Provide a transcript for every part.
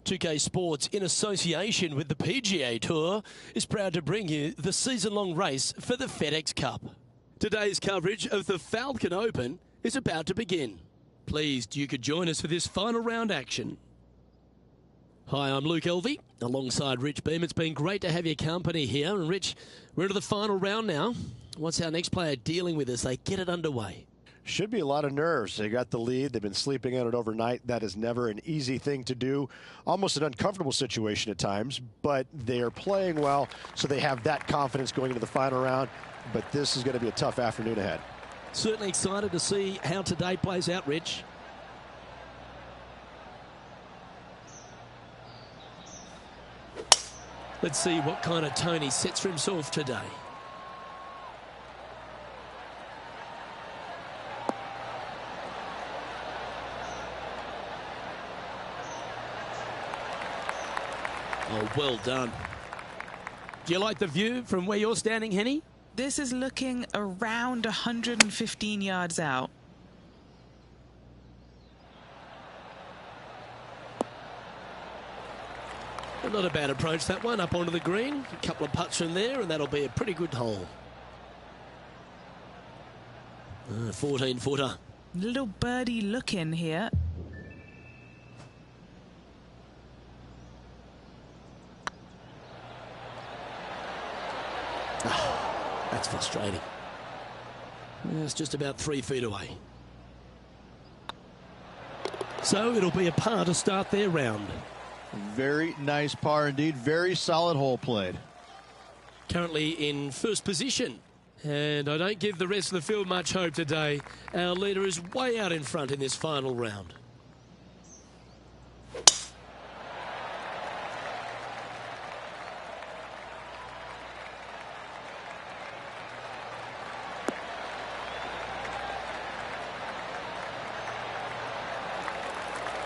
2K Sports, in association with the PGA Tour, is proud to bring you the season-long race for the FedEx Cup. Today's coverage of the Falcon Open is about to begin. Pleased you could join us for this final round action. Hi, I'm Luke Elvey, alongside Rich Beam. It's been great to have your company here. And Rich, we're into the final round now. What's our next player dealing with as they get it underway? Should be a lot of nerves. They got the lead. They've been sleeping on it overnight. That is never an easy thing to do. Almost an uncomfortable situation at times, but they are playing well, so they have that confidence going into the final round. But this is going to be a tough afternoon ahead. Certainly excited to see how today plays out, Rich. Let's see what kind of tone he sets for himself today. Oh, well done. Do you like the view from where you're standing, Henny? This is looking around 115 yards out. Not a bad approach, that one, up onto the green. A couple of putts from there, and that'll be a pretty good hole. 14-footer. Little birdie looking here. Oh, that's frustrating. It's just about 3 feet away. So it'll be a par to start their round. Very nice par indeed. Very solid hole played. Currently in first position. And I don't give the rest of the field much hope today. Our leader is way out in front in this final round.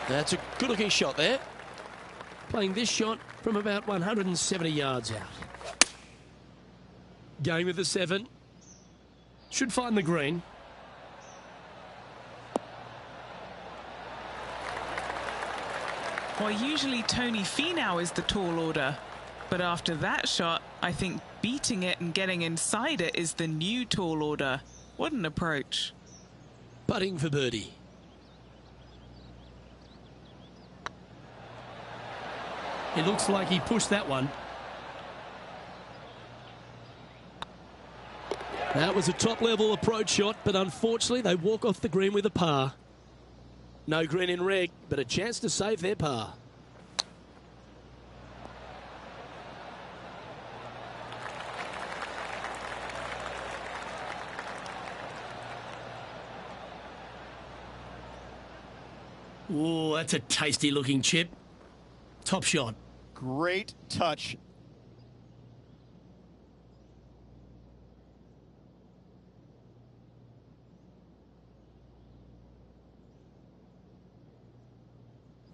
That's a good-looking shot there. Playing this shot from about 170 yards out. Going with the 7. Should find the green. Well, usually Tony Finau is the tall order. But after that shot, I think beating it and getting inside it is the new tall order. What an approach. Putting for birdie. It looks like he pushed that one. That was a top-level approach shot, but unfortunately they walk off the green with a par. No green in reg, but a chance to save their par. Oh, that's a tasty-looking chip. Top shot. Great touch.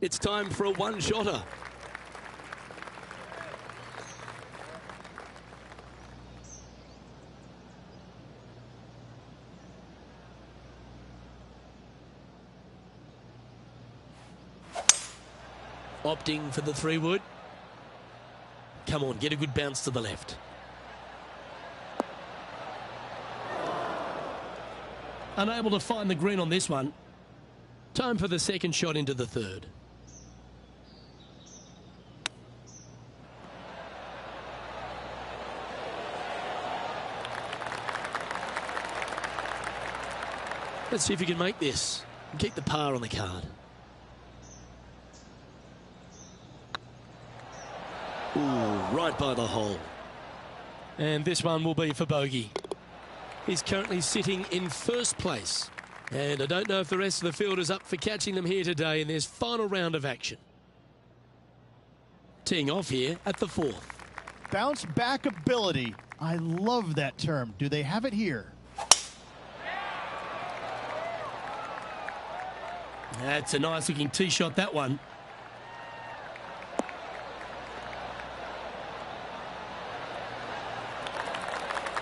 It's time for a one-shotter. Opting for the 3-wood. Come on, get a good bounce to the left. Unable to find the green on this one. Time for the second shot into the 3rd. Let's see if you can make this and keep the par on the card. Ooh, right by the hole. And this one will be for bogey. He's currently sitting in first place. And I don't know if the rest of the field is up for catching them here today in this final round of action. Teeing off here at the 4th. Bounce back ability. I love that term. Do they have it here? That's a nice looking tee shot, that one.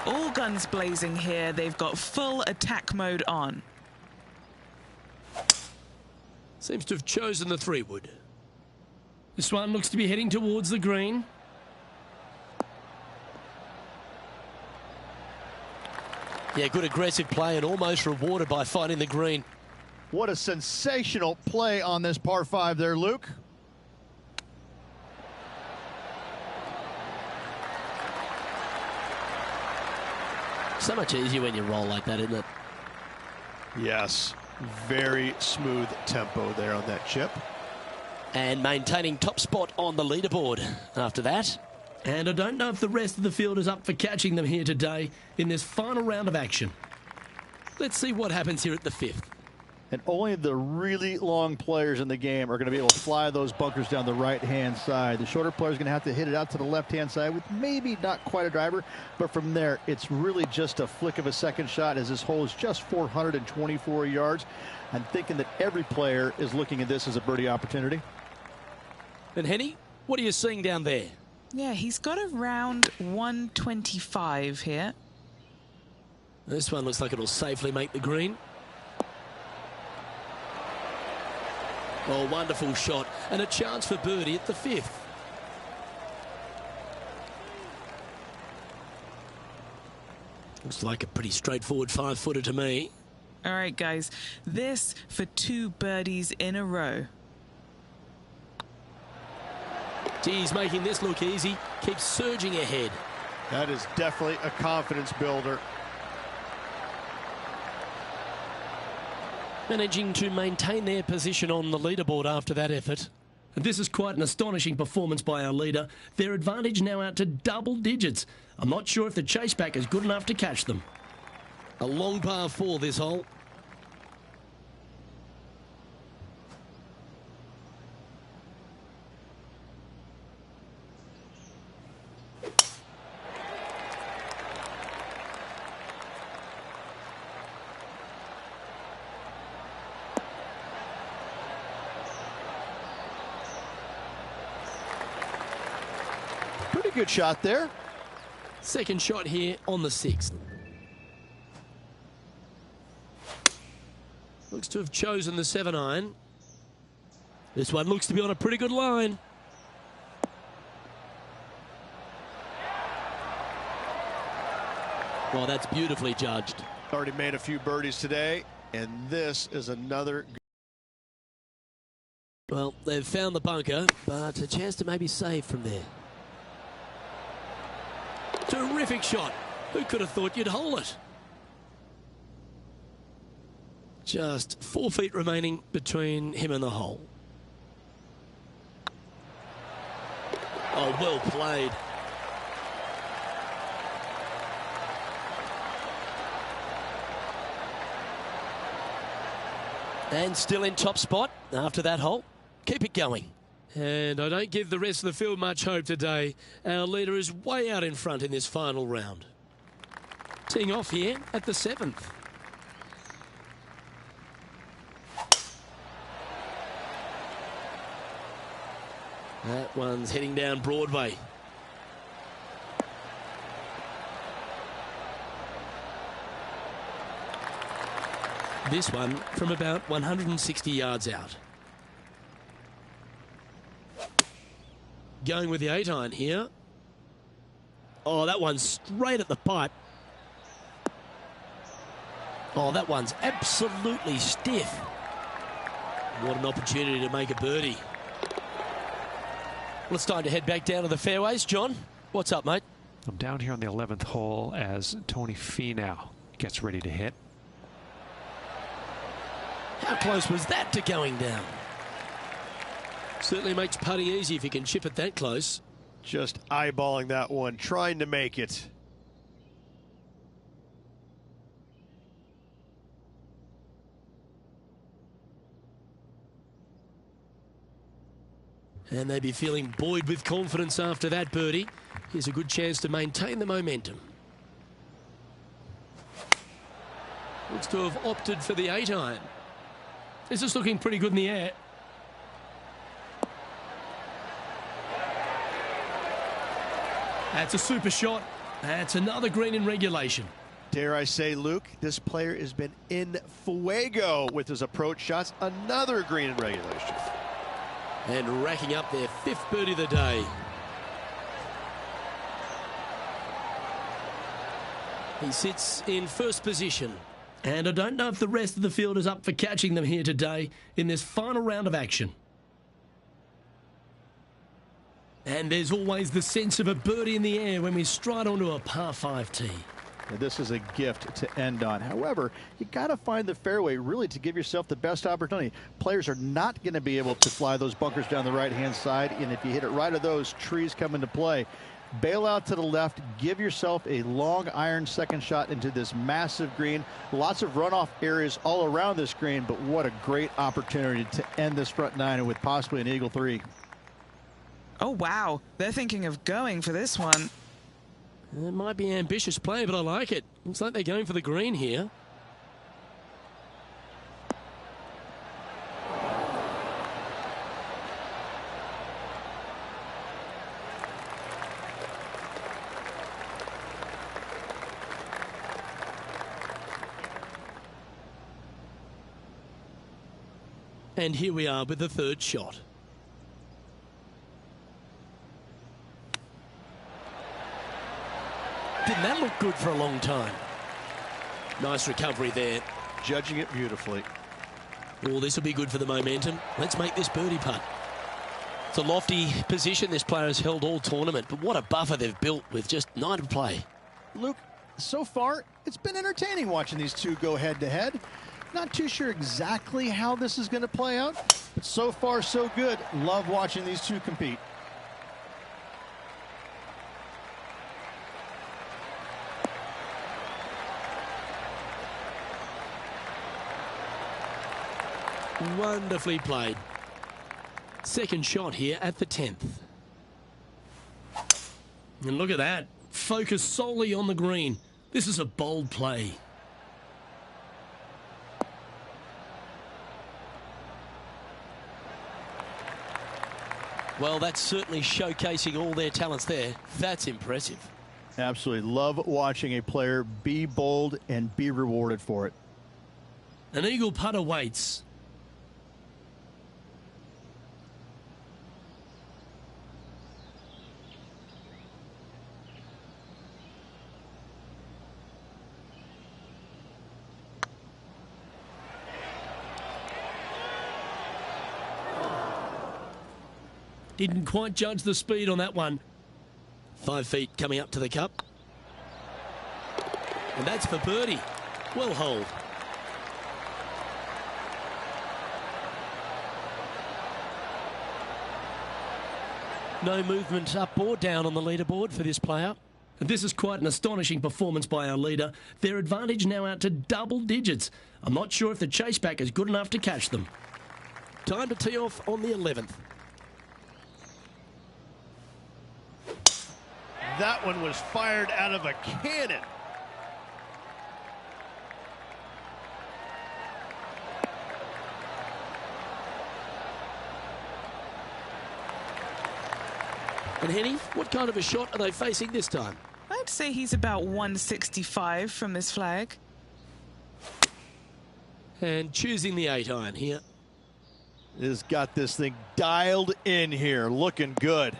All guns blazing here. They've got full attack mode on. Seems to have chosen the 3-wood. This one looks to be heading towards the green. Yeah, good aggressive play and almost rewarded by finding the green. What a sensational play on this par 5 there, Luke. So much easier when you roll like that, isn't it? Yes, very smooth tempo there on that chip. And maintaining top spot on the leaderboard after that. And I don't know if the rest of the field is up for catching them here today in this final round of action. Let's see what happens here at the 5th. And only the really long players in the game are going to be able to fly those bunkers down the right-hand side. The shorter players are going to have to hit it out to the left-hand side with maybe not quite a driver, but from there, it's really just a flick of a second shot as this hole is just 424 yards. I'm thinking that every player is looking at this as a birdie opportunity. And Henny, what are you seeing down there? Yeah, he's got around 125 here. This one looks like it'll safely make the green. Oh, wonderful shot. And a chance for birdie at the 5th. Looks like a pretty straightforward 5-footer to me. All right, guys. This for 2 birdies in a row. He's making this look easy. Keeps surging ahead. That is definitely a confidence builder. Managing to maintain their position on the leaderboard after that effort. And this is quite an astonishing performance by our leader. Their advantage now out to double digits. I'm not sure if the chase back is good enough to catch them. A long par 4 this hole. Pretty good shot there. Second shot here on the 6th. Looks to have chosen the 7-iron. This one looks to be on a pretty good line. Well, that's beautifully judged. Already made a few birdies today, and this is another. Well, they've found the bunker, but a chance to maybe save from there. Terrific shot. Who could have thought you'd hole it? Just 4 feet remaining between him and the hole. Oh, well played. And still in top spot after that hole. Keep it going. And I don't give the rest of the field much hope today. Our leader is way out in front in this final round. Teeing off here at the 7th. That one's heading down Broadway. This one from about 160 yards out. Going with the 8-iron here. Oh, that one's straight at the pipe. Oh, that one's absolutely stiff. What an opportunity to make a birdie. Well, it's time to head back down to the fairways. John, what's up, mate? I'm down here on the 11th hole as Tony Finau gets ready to hit. How close was that to going down? Certainly makes putting easy if you can chip it that close. Just eyeballing that one, trying to make it. And they'd be feeling buoyed with confidence after that birdie. Here's a good chance to maintain the momentum. Looks to have opted for the 8-iron. This is looking pretty good in the air. That's a super shot. That's another green in regulation. Dare I say, Luke, this player has been in fuego with his approach shots. Another green in regulation. And racking up their 5th birdie of the day. He sits in first position. And I don't know if the rest of the field is up for catching them here today in this final round of action. And there's always the sense of a birdie in the air when we stride onto a par 5 tee. This is a gift to end on. However, you got to find the fairway really to give yourself the best opportunity. Players are not going to be able to fly those bunkers down the right-hand side, and if you hit it right of those, trees come into play. Bail out to the left, give yourself a long iron second shot into this massive green. Lots of runoff areas all around this green, but what a great opportunity to end this front 9 with possibly an eagle 3. Oh, wow. They're thinking of going for this one. It might be an ambitious play, but I like it. Looks like they're going for the green here. And here we are with the 3rd shot. Didn't that look good for a long time? Nice recovery there. Judging it beautifully. Oh, this will be good for the momentum. Let's make this birdie putt. It's a lofty position this player has held all tournament, but what a buffer they've built with just 9 to play. Luke, so far, it's been entertaining watching these two go head-to-head. Not too sure exactly how this is going to play out, but so far, so good. Love watching these two compete. Wonderfully played. 2nd shot here at the 10th. And look at that. Focus solely on the green. This is a bold play. Well, that's certainly showcasing all their talents there. That's impressive. Absolutely. Love watching a player be bold and be rewarded for it. An eagle putt awaits. Didn't quite judge the speed on that one. 5 feet coming up to the cup. And that's for birdie. Well holed. No movement up or down on the leaderboard for this player. And this is quite an astonishing performance by our leader. Their advantage now out to double digits. I'm not sure if the chase back is good enough to catch them. Time to tee off on the 11th. That one was fired out of a cannon. And Henny, what kind of a shot are they facing this time? I'd say he's about 165 from this flag. And choosing the 8-iron here. Has got this thing dialed in here, looking good.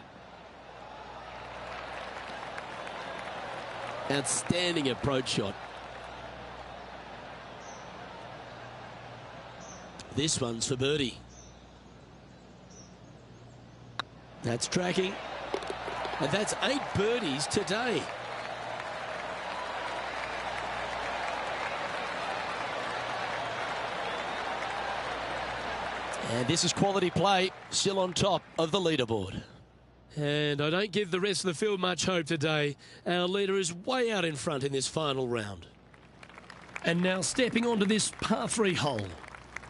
Outstanding approach shot. This one's for birdie. That's tracking. And that's 8 birdies today. And this is quality play, still on top of the leaderboard. And I don't give the rest of the field much hope today. Our leader is way out in front in this final round. And now stepping onto this par 3 hole.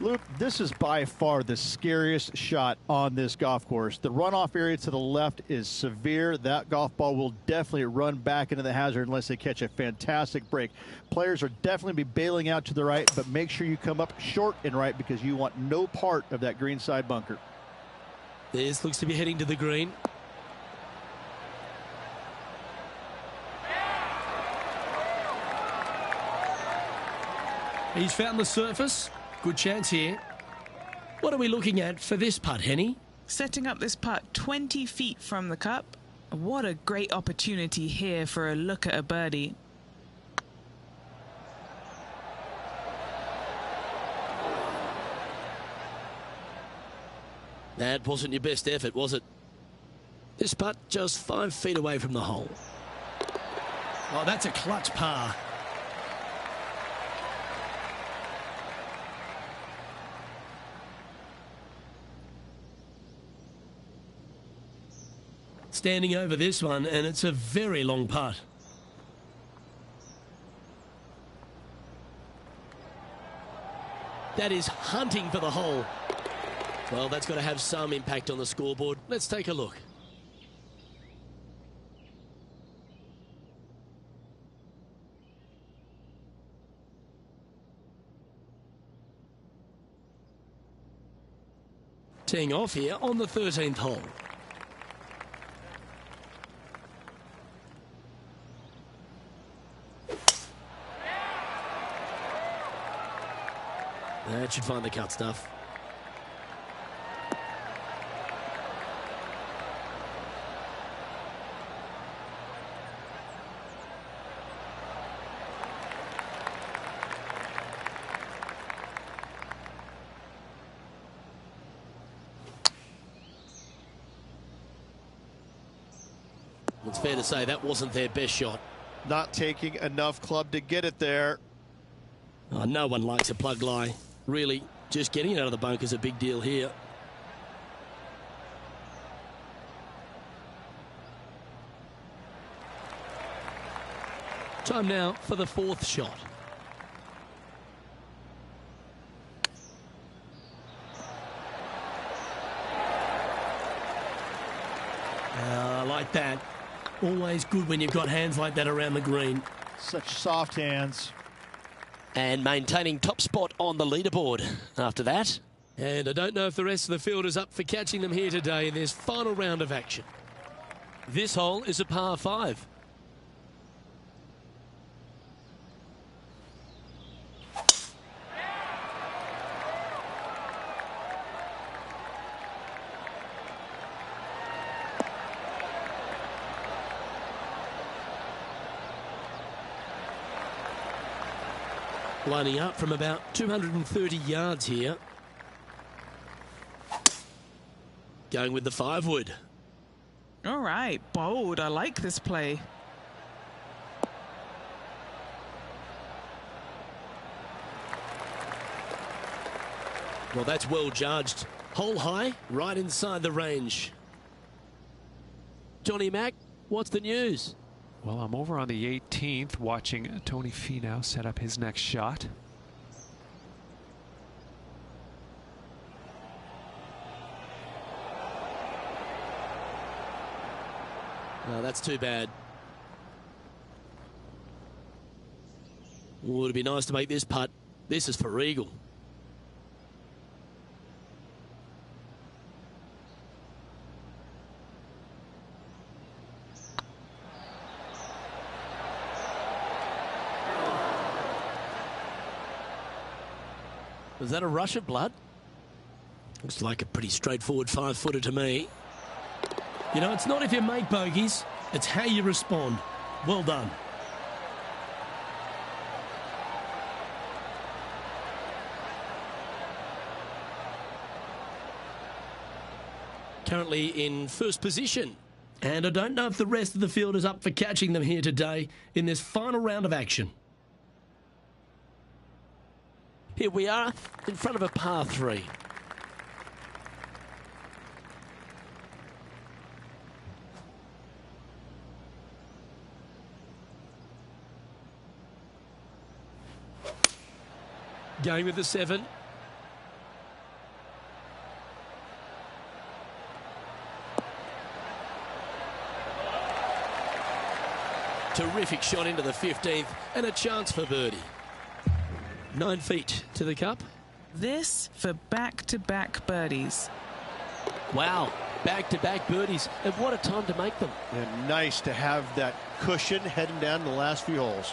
Luke, this is by far the scariest shot on this golf course. The runoff area to the left is severe. That golf ball will definitely run back into the hazard unless they catch a fantastic break. Players are definitely be bailing out to the right, but make sure you come up short and right because you want no part of that green side bunker. This looks to be heading to the green. He's found the surface. Good chance here. What are we looking at for this putt, Henny? Setting up this putt 20 feet from the cup. What a great opportunity here for a look at a birdie. That wasn't your best effort, was it? This putt just 5 feet away from the hole. Oh, that's a clutch par. Standing over this one, and it's a very long putt. That is hunting for the hole. Well, that's got to have some impact on the scoreboard. Let's take a look. Teeing off here on the 13th hole. That should find the cut stuff. It's fair to say that wasn't their best shot. Not taking enough club to get it there. Oh, no one likes a plug lie. Really, just getting it out of the bunker is a big deal here. Time now for the 4th shot. I like that. Always good when you've got hands like that around the green. Such soft hands. And maintaining top spot on the leaderboard after that. And I don't know if the rest of the field is up for catching them here today in this final round of action. This hole is a par 5. Lining up from about 230 yards here. Going with the 5-wood. All right, bold. I like this play. Well, that's well judged. Hole high, right inside the range. Johnny Mack, what's the news? Well, I'm over on the 18th watching Tony Finau set up his next shot. No, that's too bad. Oh, it'd be nice to make this putt. This is for eagle. Was that a rush of blood? Looks like a pretty straightforward 5-footer to me. You know, it's not if you make bogeys, it's how you respond. Well done. Currently in first position. And I don't know if the rest of the field is up for catching them here today in this final round of action. Here we are in front of a par 3. Going with the 7. Terrific shot into the 15th and a chance for birdie. 9 feet to the cup. This for back-to-back birdies. Wow, back-to-back birdies, and what a time to make them. And nice to have that cushion heading down the last few holes.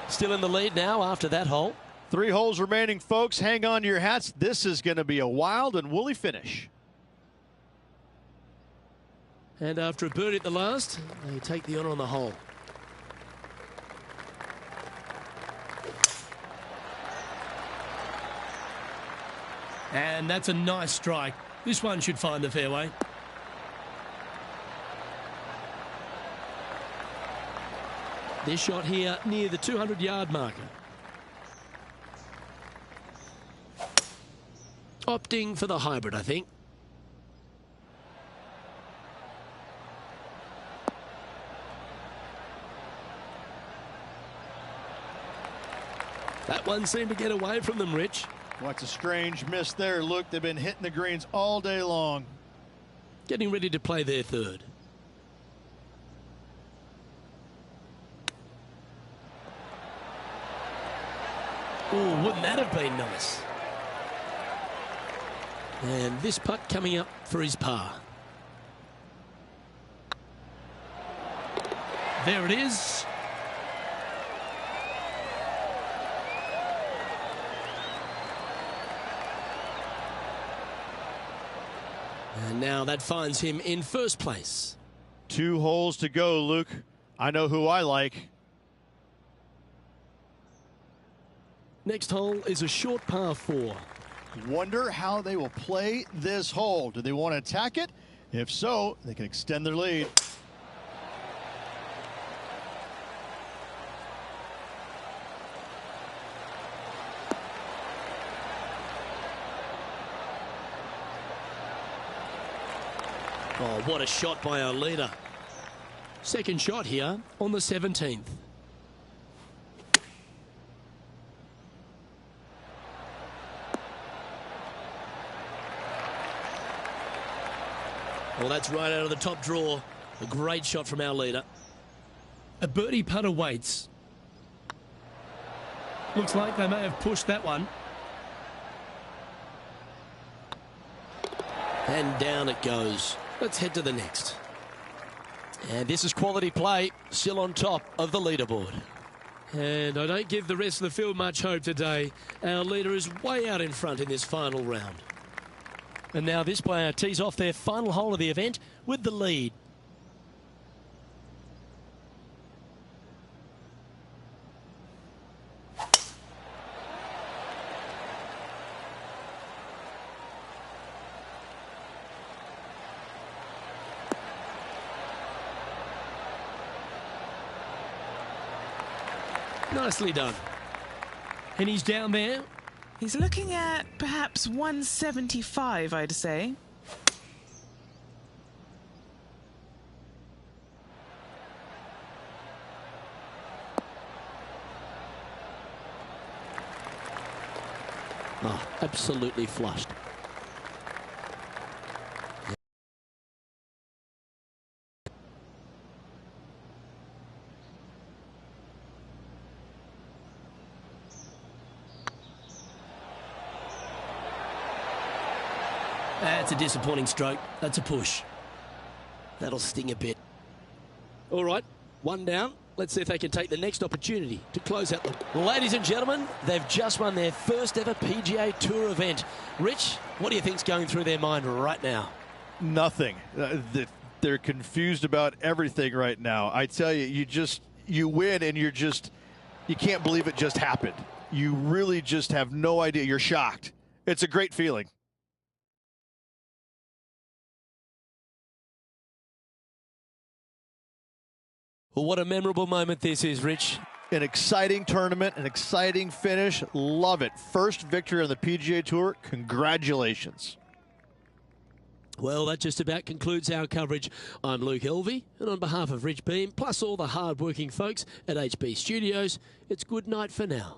Still in the lead now after that hole. 3 holes remaining, folks. Hang on to your hats. This is going to be a wild and woolly finish. And after a birdie at the last, they take the honour on the hole. And that's a nice strike. This one should find the fairway. This shot here near the 200-yard marker. Opting for the hybrid, I think. That one seemed to get away from them, Rich. What's a strange miss there. Look, they've been hitting the greens all day long. Getting ready to play their third. Oh, wouldn't that have been nice? And this putt coming up for his par. There it is. And now that finds him in first place. 2 holes to go, Luke. I know who I like. Next hole is a short par 4. Wonder how they will play this hole. Do they want to attack it? If so, they can extend their lead. Oh, what a shot by our leader. Second shot here on the 17th. Well, that's right out of the top draw. A great shot from our leader. A birdie putt awaits. Looks like they may have pushed that one. And down it goes. Let's head to the next. And this is quality play, still on top of the leaderboard. And I don't give the rest of the field much hope today. Our leader is way out in front in this final round. And now this player tees off their final hole of the event with the lead. Nicely done. And he's down there. He's looking at perhaps 175, I'd say. Oh, absolutely flushed. That's a disappointing stroke. That's a push. That'll sting a bit. All right, one down. Let's see if they can take the next opportunity to close out the... Ladies and gentlemen, they've just won their first ever PGA Tour event. Rich, what do you think's going through their mind right now? Nothing. They're confused about everything right now. I tell you, you win and you can't believe it just happened. You really just have no idea. You're shocked. It's a great feeling. Well, what a memorable moment this is, Rich. An exciting tournament, an exciting finish. Love it. First victory on the PGA Tour. Congratulations. Well, that just about concludes our coverage. I'm Luke Elvey, and on behalf of Rich Beam, plus all the hard-working folks at HB Studios, it's good night for now.